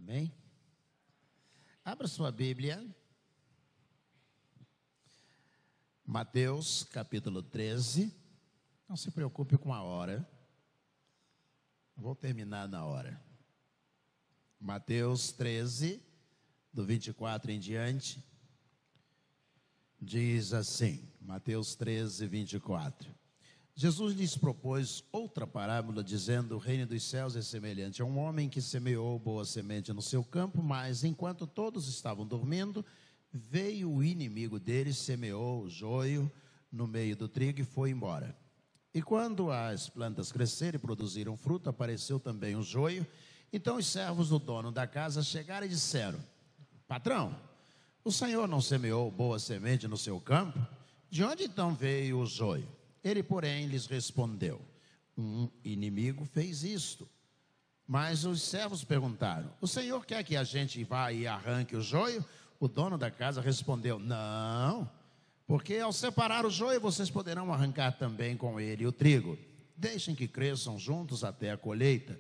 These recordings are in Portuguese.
Amém? Abra sua Bíblia. Mateus, capítulo 13. Não se preocupe com a hora. Vou terminar na hora. Mateus 13, do 24 em diante, diz assim, Mateus 13, 24. Jesus lhes propôs outra parábola, dizendo: o reino dos céus é semelhante a um homem que semeou boa semente no seu campo, mas enquanto todos estavam dormindo, veio o inimigo deles, semeou o joio no meio do trigo e foi embora. E quando as plantas cresceram e produziram fruto, apareceu também o joio. Então os servos do dono da casa chegaram e disseram: patrão, o senhor não semeou boa semente no seu campo? De onde então veio o joio? Ele, porém, lhes respondeu: um inimigo fez isto. Mas os servos perguntaram: o senhor quer que a gente vá e arranque o joio? O dono da casa respondeu: não, porque ao separar o joio, vocês poderão arrancar também com ele o trigo. Deixem que cresçam juntos até a colheita,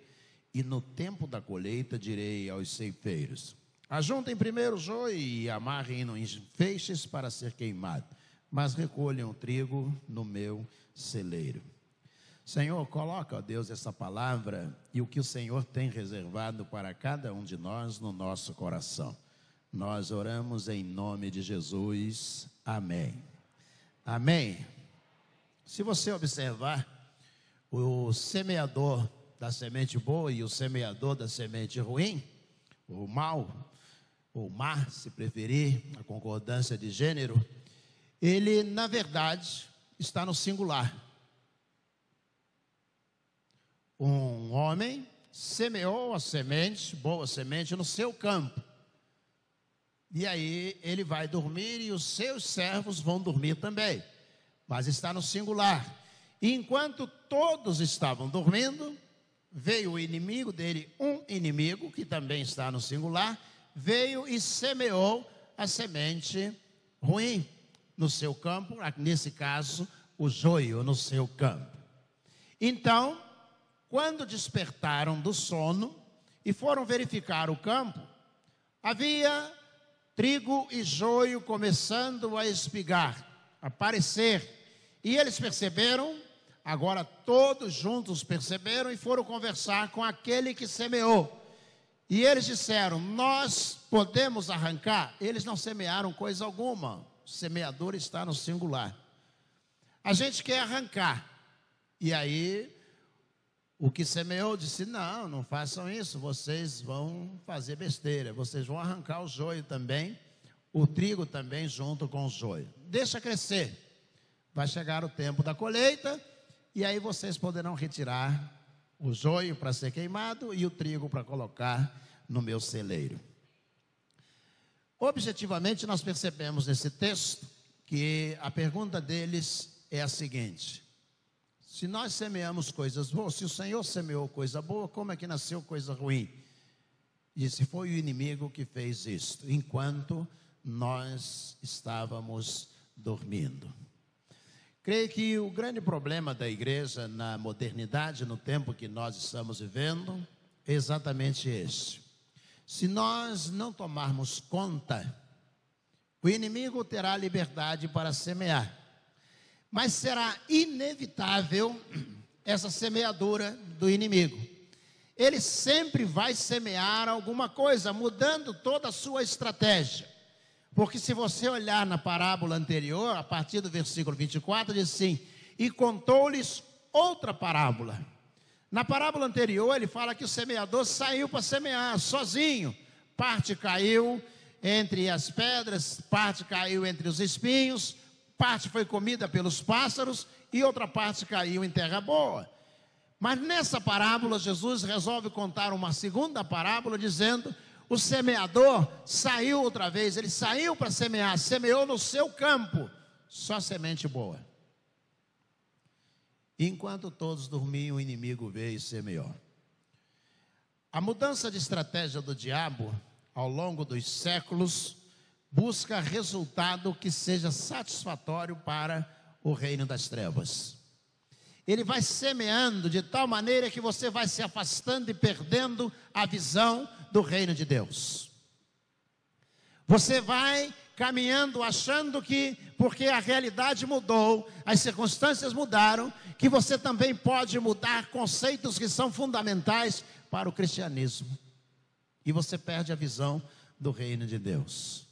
e no tempo da colheita direi aos ceifeiros: ajuntem primeiro o joio e amarrem-no em feixes para ser queimado, mas recolham o trigo no meu celeiro. Senhor, coloca, ó Deus, essa palavra e o que o Senhor tem reservado para cada um de nós no nosso coração. Nós oramos em nome de Jesus. Amém. Amém. Se você observar, o semeador da semente boa e o semeador da semente ruim, o mal, ou má, se preferir, a concordância de gênero, ele, na verdade, está no singular. Um homem semeou a semente, boa semente, no seu campo. E aí ele vai dormir e os seus servos vão dormir também. Mas está no singular. E enquanto todos estavam dormindo, veio o inimigo dele, um inimigo, que também está no singular, veio e semeou a semente ruim no seu campo, nesse caso, o joio no seu campo. Então, quando despertaram do sono e foram verificar o campo, havia trigo e joio começando a espigar, a aparecer. E eles perceberam, agora todos juntos perceberam e foram conversar com aquele que semeou. E eles disseram: nós podemos arrancar? Eles não semearam coisa alguma. O semeador está no singular. A gente quer arrancar. E aí, o que semeou disse: não, não façam isso, vocês vão fazer besteira, vocês vão arrancar o joio também, o trigo também junto com o joio. Deixa crescer, vai chegar o tempo da colheita, e aí vocês poderão retirar o joio para ser queimado e o trigo para colocar no meu celeiro. Objetivamente, nós percebemos nesse texto que a pergunta deles é a seguinte: se nós semeamos coisas boas, se o Senhor semeou coisa boa, como é que nasceu coisa ruim? E se foi o inimigo que fez isto, enquanto nós estávamos dormindo. Creio que o grande problema da igreja na modernidade, no tempo que nós estamos vivendo, é exatamente este. Se nós não tomarmos conta, o inimigo terá liberdade para semear. Mas será inevitável essa semeadura do inimigo. Ele sempre vai semear alguma coisa, mudando toda a sua estratégia. Porque se você olhar na parábola anterior, a partir do versículo 24, diz assim: e contou-lhes outra parábola. Na parábola anterior, ele fala que o semeador saiu para semear sozinho. Parte caiu entre as pedras, parte caiu entre os espinhos, parte foi comida pelos pássaros e outra parte caiu em terra boa. Mas nessa parábola, Jesus resolve contar uma segunda parábola, dizendo: o semeador saiu outra vez, ele saiu para semear, semeou no seu campo, só semente boa. Enquanto todos dormiam, o inimigo veio e semeou. A mudança de estratégia do diabo, ao longo dos séculos, busca resultado que seja satisfatório para o reino das trevas. Ele vai semeando de tal maneira que você vai se afastando e perdendo a visão do reino de Deus. Você vai caminhando achando que, porque a realidade mudou, as circunstâncias mudaram, que você também pode mudar conceitos que são fundamentais para o cristianismo. E você perde a visão do reino de Deus.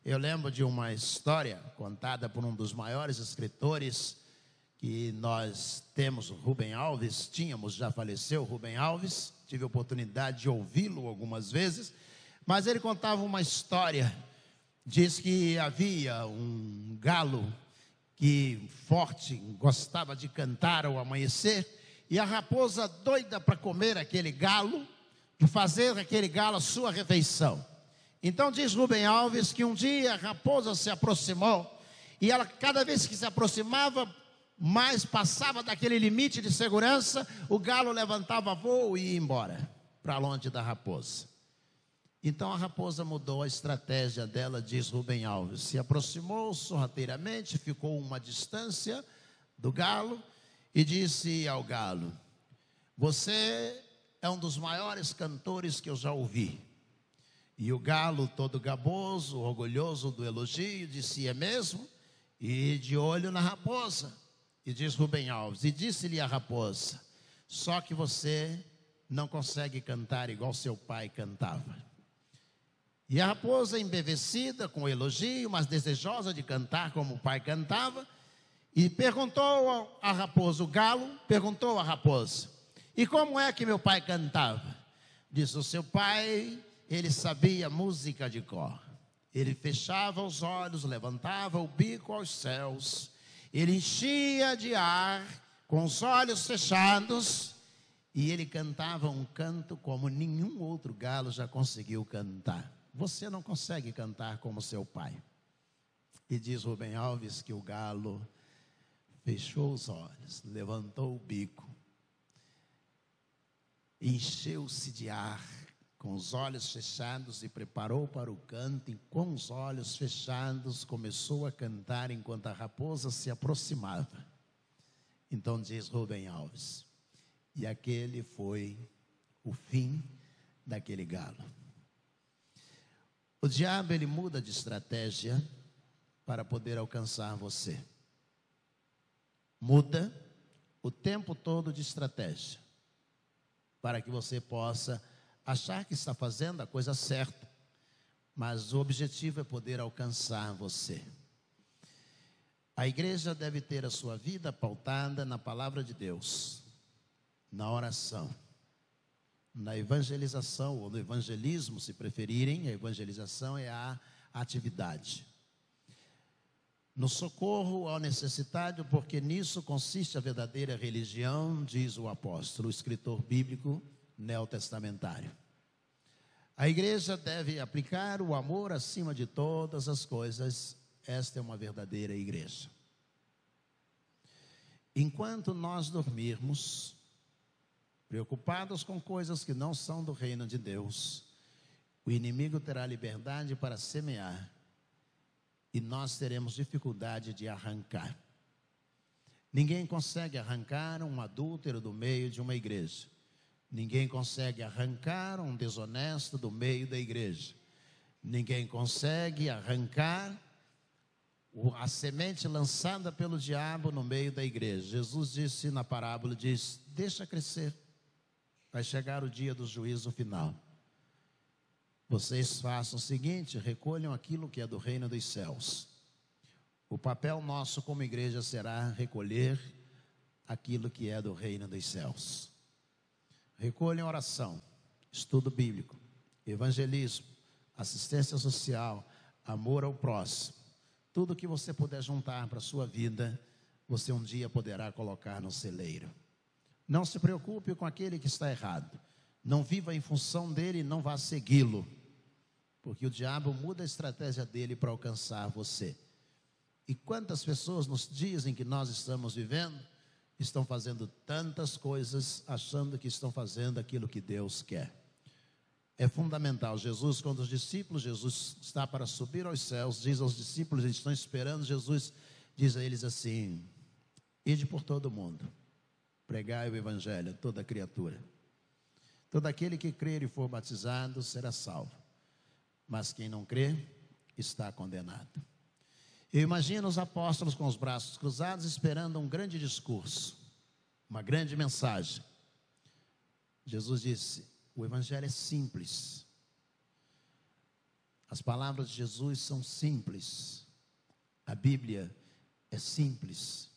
Eu lembro de uma história contada por um dos maiores escritores que nós temos, o Rubem Alves, já faleceu o Rubem Alves, tive a oportunidade de ouvi-lo algumas vezes, mas ele contava uma história, diz que havia um galo que forte, gostava de cantar ao amanhecer, e a raposa doida para comer aquele galo, de fazer aquele galo a sua refeição. Então diz Rubem Alves que um dia a raposa se aproximou, e ela cada vez que se aproximava, mais passava daquele limite de segurança, o galo levantava voo e ia embora, para longe da raposa. Então a raposa mudou a estratégia dela, diz Rubem Alves, se aproximou sorrateiramente, ficou uma distância do galo e disse ao galo: você é um dos maiores cantores que eu já ouvi. E o galo, todo gaboso, orgulhoso do elogio, disse: é mesmo? E de olho na raposa. E diz Rubem Alves, e disse-lhe a raposa: só que você não consegue cantar igual seu pai cantava. E a raposa, embevecida com o elogio, mas desejosa de cantar como o pai cantava, e perguntou à raposa, o galo perguntou à raposa: e como é que meu pai cantava? Disse: o seu pai, ele sabia música de cor. Ele fechava os olhos, levantava o bico aos céus, ele enchia de ar com os olhos fechados, e ele cantava um canto como nenhum outro galo já conseguiu cantar. Você não consegue cantar como seu pai. E diz Rubem Alves que o galo fechou os olhos, levantou o bico, encheu-se de ar, com os olhos fechados, e preparou para o canto, e com os olhos fechados começou a cantar enquanto a raposa se aproximava. Então diz Rubem Alves, e aquele foi o fim daquele galo. O diabo, ele muda de estratégia para poder alcançar você. Muda o tempo todo de estratégia, para que você possa achar que está fazendo a coisa certa, mas o objetivo é poder alcançar você. A igreja deve ter a sua vida pautada na palavra de Deus, na oração, na evangelização, ou no evangelismo, se preferirem. A evangelização é a atividade. No socorro ao necessitado, porque nisso consiste a verdadeira religião, diz o apóstolo, o escritor bíblico neotestamentário. A igreja deve aplicar o amor acima de todas as coisas. Esta é uma verdadeira igreja. Enquanto nós dormirmos, preocupados com coisas que não são do reino de Deus, o inimigo terá liberdade para semear, e nós teremos dificuldade de arrancar. Ninguém consegue arrancar um adúltero do meio de uma igreja. Ninguém consegue arrancar um desonesto do meio da igreja. Ninguém consegue arrancar a semente lançada pelo diabo no meio da igreja. Jesus disse na parábola, diz: deixa crescer, vai chegar o dia do juízo final. Vocês façam o seguinte, recolham aquilo que é do reino dos céus. O papel nosso como igreja será recolher aquilo que é do reino dos céus. Recolham oração, estudo bíblico, evangelismo, assistência social, amor ao próximo. Tudo que você puder juntar para a sua vida, você um dia poderá colocar no celeiro. Não se preocupe com aquele que está errado. Não viva em função dele e não vá segui-lo, porque o diabo muda a estratégia dele para alcançar você. E quantas pessoas nos dias em que nós estamos vivendo estão fazendo tantas coisas, achando que estão fazendo aquilo que Deus quer. É fundamental. Jesus, quando os discípulos, Jesus está para subir aos céus, diz aos discípulos, eles estão esperando, Jesus diz a eles assim: ide por todo o mundo, pregai o evangelho a toda criatura. Todo aquele que crer e for batizado será salvo, mas quem não crê está condenado. Eu imagino os apóstolos com os braços cruzados, esperando um grande discurso, uma grande mensagem. Jesus disse: o evangelho é simples. As palavras de Jesus são simples. A Bíblia é simples.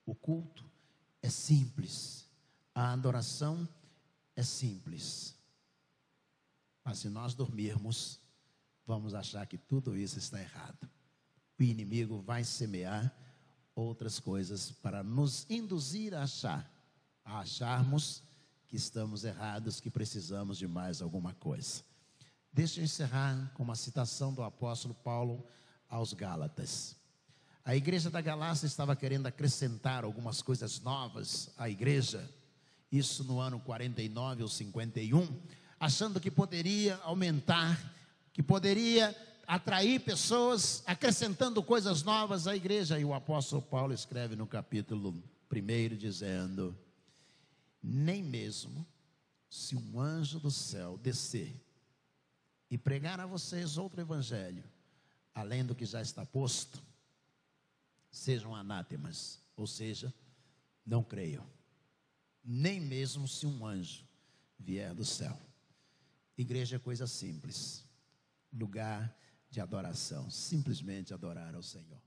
O culto é simples. A adoração é simples. Mas se nós dormirmos, vamos achar que tudo isso está errado. O inimigo vai semear outras coisas para nos induzir a acharmos que estamos errados, que precisamos de mais alguma coisa. Deixa eu encerrar com uma citação do apóstolo Paulo aos Gálatas. A igreja da Galácia estava querendo acrescentar algumas coisas novas à igreja, isso no ano 49 ou 51, achando que poderia aumentar, que poderia atrair pessoas, acrescentando coisas novas à igreja. E o apóstolo Paulo escreve no capítulo 1, dizendo: nem mesmo se um anjo do céu descer e pregar a vocês outro evangelho, além do que já está posto, sejam anátemas, ou seja, não creiam. Nem mesmo se um anjo vier do céu. Igreja é coisa simples, lugar de adoração, simplesmente adorar ao Senhor.